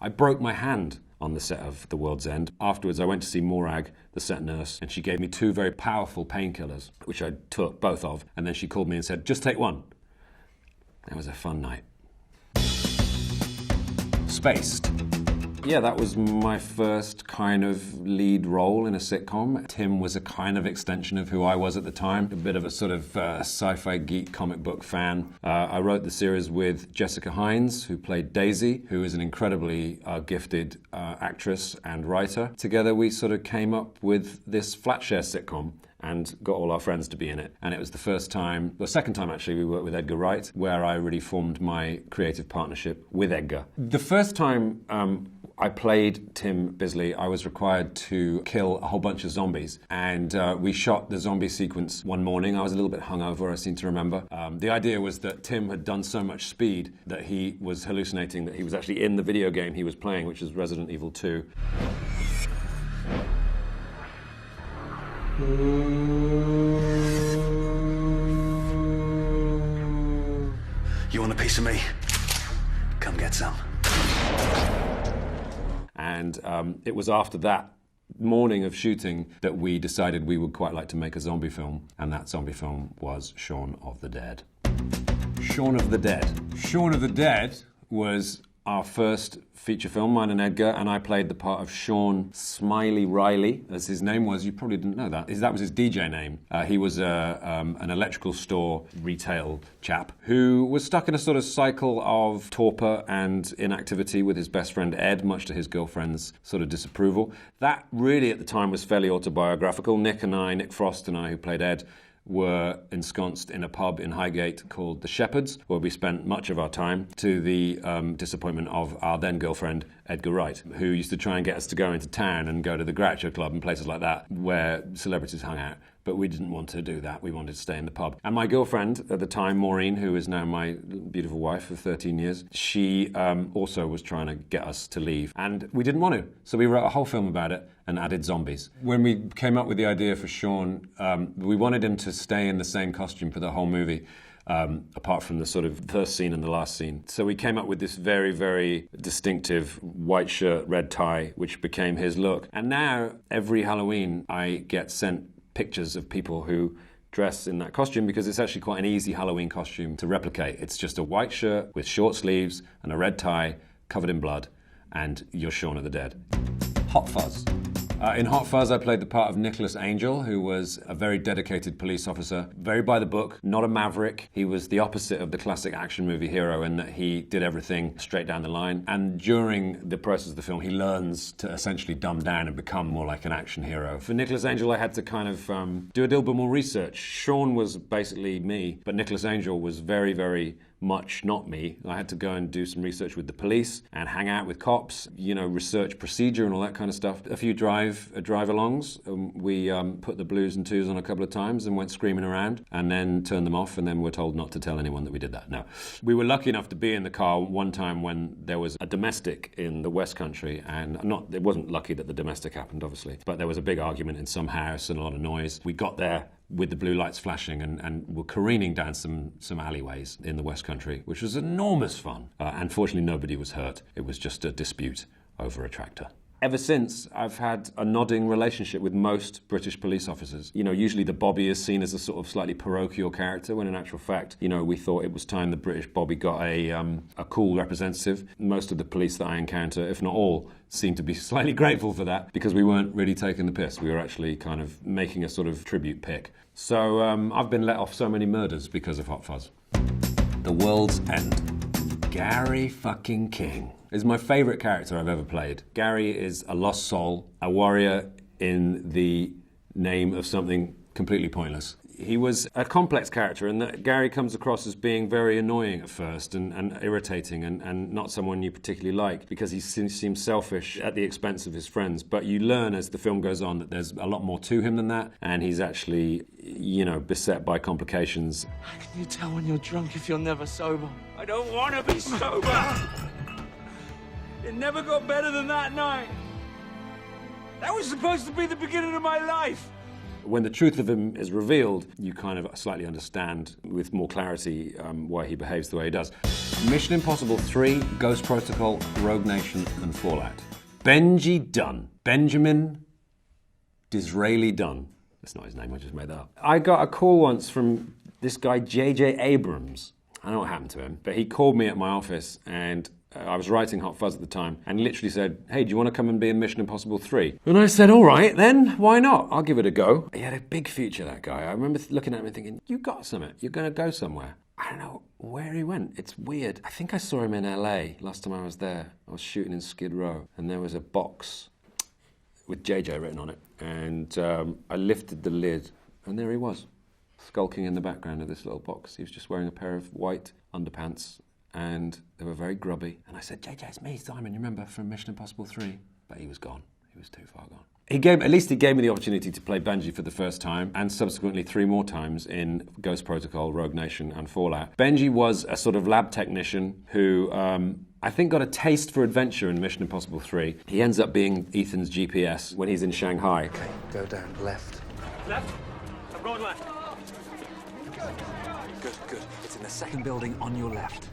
I broke my hand on the set of The World's End. Afterwards, I went to see Morag, the set nurse, and she gave me 2 very powerful painkillers, which I took both of, and then she called me and said, just take one. That was a fun night. Spaced. Yeah, that was my first kind of lead role in a sitcom. Tim was a kind of extension of who I was at the time, a bit of a sort of sci-fi geek comic book fan. I wrote the series with Jessica Hines, who played Daisy, who is an incredibly gifted actress and writer. Together we sort of came up with this flat-share sitcom and got all our friends to be in it. And it was the first time, the second time actually, we worked with Edgar Wright, where I really formed my creative partnership with Edgar. The first time I played Tim Bisley, I was required to kill a whole bunch of zombies. And we shot the zombie sequence one morning. I was a little bit hungover, I seem to remember. The idea was that Tim had done so much speed that he was hallucinating that he was actually in the video game he was playing, which is Resident Evil 2. You want a piece of me? Come get some. And it was after that morning of shooting that we decided we would quite like to make a zombie film, and that zombie film was Shaun of the Dead. Shaun of the Dead. Shaun of the Dead was our first feature film, mine and Edgar, and I played the part of Shaun Smiley Riley, as his name was. You probably didn't know that. That was his DJ name. He was an electrical store retail chap who was stuck in a sort of cycle of torpor and inactivity with his best friend Ed, much to his girlfriend's sort of disapproval. That really at the time was fairly autobiographical. Nick Frost and I, who played Ed, were ensconced in a pub in Highgate called The Shepherds, where we spent much of our time, to the disappointment of our then girlfriend Edgar Wright, who used to try and get us to go into town and go to the Groucho Club and places like that where celebrities hung out. But we didn't want to do that. We wanted to stay in the pub. And my girlfriend at the time, Maureen, who is now my beautiful wife for 13 years, she also was trying to get us to leave. And we didn't want to. So we wrote a whole film about it and added zombies. When we came up with the idea for Shaun, we wanted him to stay in the same costume for the whole movie. Apart from the sort of first scene and the last scene. So we came up with this very, very distinctive white shirt, red tie, which became his look. And now, every Halloween, I get sent pictures of people who dress in that costume because it's actually quite an easy Halloween costume to replicate. It's just a white shirt with short sleeves and a red tie covered in blood, and you're Shaun of the Dead. Hot Fuzz. In Hot Fuzz, I played the part of Nicholas Angel, who was a very dedicated police officer, very by the book, not a maverick. He was the opposite of the classic action movie hero in that he did everything straight down the line. And during the process of the film, he learns to essentially dumb down and become more like an action hero. For Nicholas Angel, I had to kind of do a little bit more research. Shaun was basically me, but Nicholas Angel was very, very much not me. I had to go and do some research with the police and hang out with cops, research procedure and all that kind of stuff. A few drive-alongs. We put the blues and twos on a couple of times and went screaming around and then turned them off, and then were told not to tell anyone that we did that. No. We were lucky enough to be in the car one time when there was a domestic in the West Country, and it wasn't lucky that the domestic happened, obviously, but there was a big argument in some house and a lot of noise. We got there with the blue lights flashing and were careening down some alleyways in the West Country, which was enormous fun. Unfortunately, nobody was hurt. It was just a dispute over a tractor. Ever since, I've had a nodding relationship with most British police officers. Usually the Bobby is seen as a sort of slightly parochial character, when in actual fact, we thought it was time the British Bobby got a cool representative. Most of the police that I encounter, if not all, seem to be slightly grateful for that, because we weren't really taking the piss. We were actually kind of making a sort of tribute pick. So I've been let off so many murders because of Hot Fuzz. The World's End. Gary fucking King is my favourite character I've ever played. Gary is a lost soul, a warrior in the name of something completely pointless. He was a complex character in that Gary comes across as being very annoying at first and irritating and not someone you particularly like because he seems selfish at the expense of his friends. But you learn as the film goes on that there's a lot more to him than that, and he's actually, beset by complications. How can you tell when you're drunk if you're never sober? I don't want to be sober! It never got better than that night. That was supposed to be the beginning of my life. When the truth of him is revealed, you kind of slightly understand with more clarity why he behaves the way he does. Mission Impossible 3, Ghost Protocol, Rogue Nation, and Fallout. Benji Dunn. Benjamin Disraeli Dunn. That's not his name, I just made that up. I got a call once from this guy, J.J. Abrams. I don't know what happened to him, but he called me at my office and I was writing Hot Fuzz at the time and literally said, hey, do you want to come and be in Mission Impossible 3? And I said, all right, then, why not? I'll give it a go. He had a big future, that guy. I remember looking at him and thinking, you got something. You're going to go somewhere. I don't know where he went. It's weird. I think I saw him in LA last time I was there. I was shooting in Skid Row and there was a box with JJ written on it. And I lifted the lid and there he was, skulking in the background of this little box. He was just wearing a pair of white underpants and they were very grubby. And I said, JJ, it's me, Simon, you remember from Mission Impossible 3? But he was gone. He was too far gone. At least he gave me the opportunity to play Benji for the first time and subsequently 3 more times in Ghost Protocol, Rogue Nation and Fallout. Benji was a sort of lab technician who I think got a taste for adventure in Mission Impossible 3. He ends up being Ethan's GPS when he's in Shanghai. Okay, go down left. Left? I'm going left. Good. It's in the second building on your left.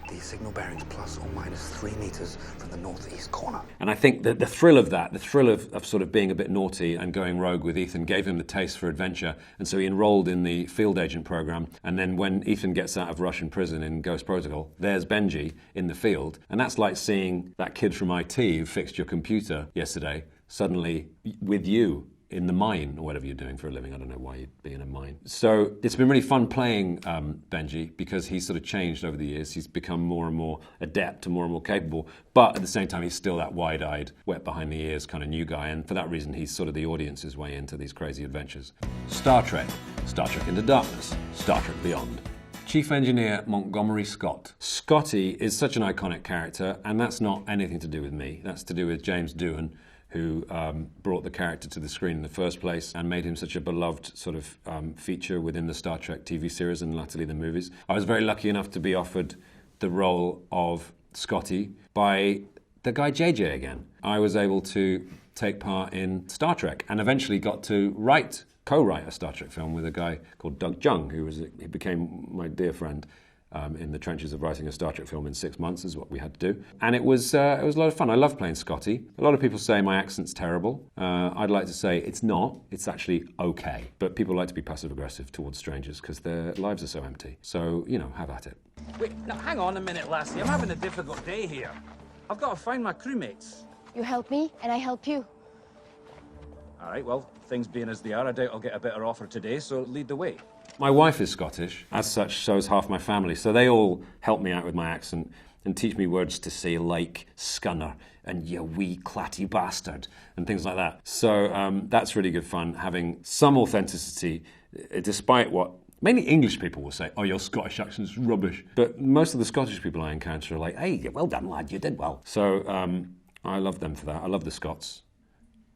The signal bearings plus or minus 3 meters from the northeast corner. And I think that the thrill of that, the thrill of sort of being a bit naughty and going rogue with Ethan gave him the taste for adventure. And so he enrolled in the field agent program. And then when Ethan gets out of Russian prison in Ghost Protocol, there's Benji in the field. And that's like seeing that kid from IT who fixed your computer yesterday suddenly with you in the mine, or whatever you're doing for a living. I don't know why you'd be in a mine. So it's been really fun playing Benji because he's sort of changed over the years. He's become more and more adept and more capable, but at the same time, he's still that wide-eyed, wet behind the ears kind of new guy, and for that reason, he's sort of the audience's way into these crazy adventures. Star Trek Into Darkness, Star Trek Beyond. Chief Engineer Montgomery Scott. Scotty is such an iconic character, and that's not anything to do with me. That's to do with James Doohan, who brought the character to the screen in the first place and made him such a beloved sort of feature within the Star Trek TV series and latterly the movies. I was very lucky enough to be offered the role of Scotty by the guy JJ again. I was able to take part in Star Trek and eventually got to co-write a Star Trek film with a guy called Doug Jung, he became my dear friend. In the trenches of writing a Star Trek film in 6 months is what we had to do. And it was a lot of fun. I love playing Scotty. A lot of people say my accent's terrible. I'd like to say it's not. It's actually okay. But people like to be passive-aggressive towards strangers because their lives are so empty. So, have at it. Wait, now hang on a minute, lassie. I'm having a difficult day here. I've got to find my crewmates. You help me, and I help you. All right, well, things being as they are, I doubt I'll get a better offer today, so lead the way. My wife is Scottish. As such, so is half my family. So they all help me out with my accent and teach me words to say like scunner and you wee clatty bastard and things like that. So that's really good fun, having some authenticity, despite what mainly English people will say, oh, your Scottish accent's rubbish. But most of the Scottish people I encounter are like, hey, well done, lad, you did well. So I love them for that. I love the Scots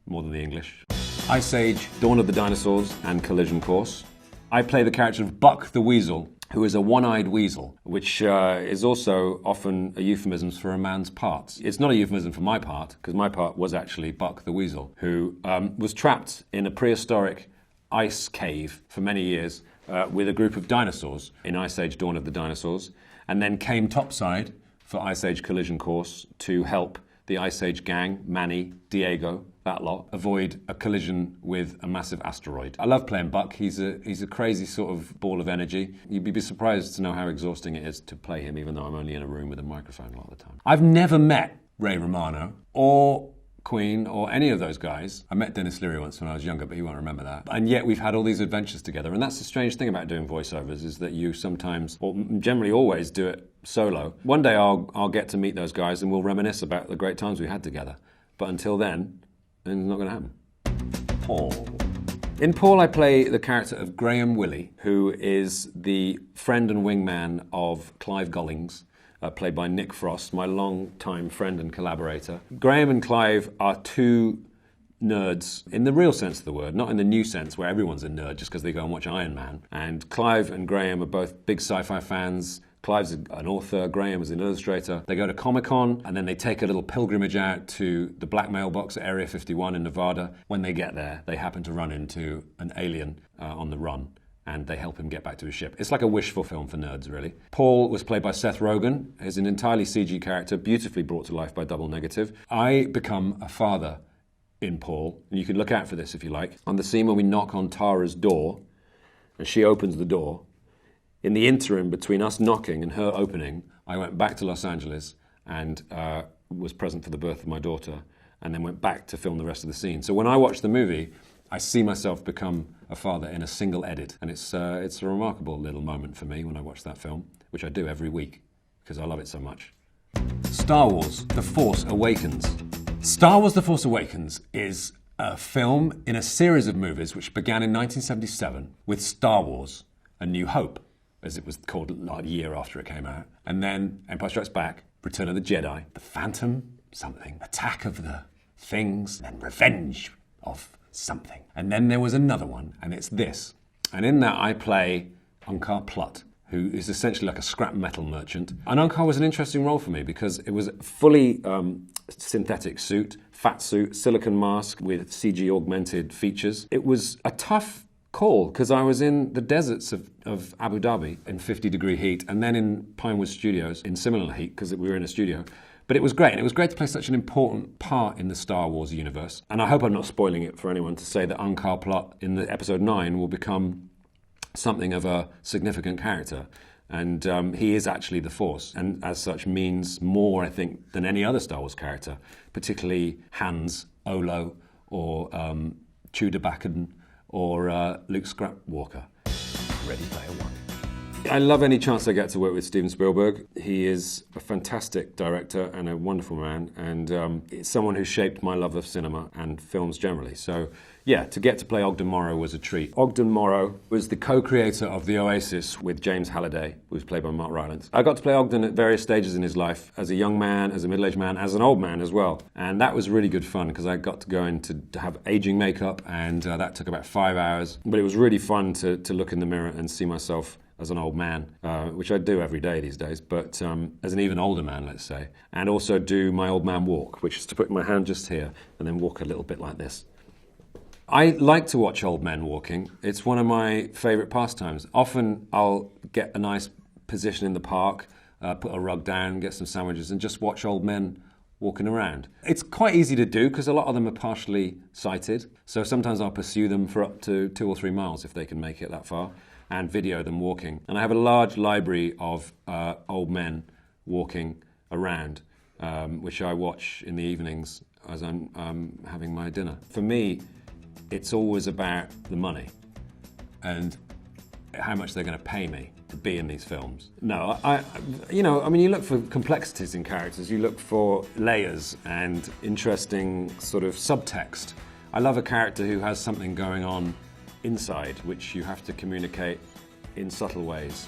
more than the English. Ice Age, Dawn of the Dinosaurs, and Collision Course. I play the character of Buck the Weasel, who is a one-eyed weasel, which is also often a euphemism for a man's parts. It's not a euphemism for my part, because my part was actually Buck the Weasel, who was trapped in a prehistoric ice cave for many years with a group of dinosaurs in Ice Age Dawn of the Dinosaurs, and then came topside for Ice Age Collision Course to help the Ice Age gang, Manny, Diego, that lot, avoid a collision with a massive asteroid. I love playing Buck. He's a crazy sort of ball of energy. You'd be surprised to know how exhausting it is to play him, even though I'm only in a room with a microphone a lot of the time. I've never met Ray Romano or Queen or any of those guys. I met Dennis Leary once when I was younger, but he won't remember that. And yet we've had all these adventures together. And that's the strange thing about doing voiceovers, is that you sometimes, or generally always, do it solo. One day I'll get to meet those guys and we'll reminisce about the great times we had together. But until then, it's not going to happen. Paul. In Paul, I play the character of Graham Willey, who is the friend and wingman of Clive Gollings, played by Nick Frost, my long-time friend and collaborator. Graham and Clive are two nerds in the real sense of the word, not in the new sense where everyone's a nerd just because they go and watch Iron Man. And Clive and Graham are both big sci-fi fans, Clive's an author, Graham is an illustrator. They go to Comic-Con, and then they take a little pilgrimage out to the black mailbox at Area 51 in Nevada. When they get there, they happen to run into an alien on the run, and they help him get back to his ship. It's like a wishful film for nerds, really. Paul was played by Seth Rogen. He's an entirely CG character, beautifully brought to life by Double Negative. I become a father in Paul, and you can look out for this if you like. On the scene when we knock on Tara's door, and she opens the door, in the interim between us knocking and her opening, I went back to Los Angeles and was present for the birth of my daughter, and then went back to film the rest of the scene. So when I watch the movie, I see myself become a father in a single edit, and it's a remarkable little moment for me when I watch that film, which I do every week because I love it so much. Star Wars: The Force Awakens. Star Wars: The Force Awakens is a film in a series of movies which began in 1977 with Star Wars: A New Hope, as it was called a year after it came out. And then Empire Strikes Back, Return of the Jedi, The Phantom something, Attack of the Things, and Revenge of something. And then there was another one, and it's this. And in that I play Unkar Plutt, who is essentially like a scrap metal merchant. And Unkar was an interesting role for me because it was a fully synthetic suit, fat suit, silicone mask with CG augmented features. It was a tough call because I was in the deserts of Abu Dhabi in 50-degree heat, and then in Pinewood Studios in similar heat because we were in a studio. But it was great, and it was great to play such an important part in the Star Wars universe. And I hope I'm not spoiling it for anyone to say that Unkar Plutt in the episode 9 will become something of a significant character. And he is actually the Force, and as such means more, I think, than any other Star Wars character, particularly Hans, Olo, or Chewbacca, or Luke Skywalker. Ready Player One. I love any chance I get to work with Steven Spielberg. He is a fantastic director and a wonderful man, and it's someone who shaped my love of cinema and films generally. So, yeah, to get to play Ogden Morrow was a treat. Ogden Morrow was the co-creator of The Oasis with James Halliday, who was played by Mark Rylance. I got to play Ogden at various stages in his life, as a young man, as a middle-aged man, as an old man as well. And that was really good fun, because I got to go in to have aging makeup, and that took about 5 hours. But it was really fun to look in the mirror and see myself as an old man, which I do every day these days, but as an even older man, let's say, and also do my old man walk, which is to put my hand just here and then walk a little bit like this. I like to watch old men walking. It's one of my favourite pastimes. Often I'll get a nice position in the park, put a rug down, get some sandwiches, and just watch old men walking around. It's quite easy to do because a lot of them are partially sighted, so sometimes I'll pursue them for up to 2 or 3 miles if they can make it that far, and video them walking. And I have a large library of old men walking around, which I watch in the evenings as I'm having my dinner. For me, it's always about the money and how much they're going to pay me to be in these films. No, you look for complexities in characters, you look for layers and interesting sort of subtext. I love a character who has something going on inside, which you have to communicate in subtle ways.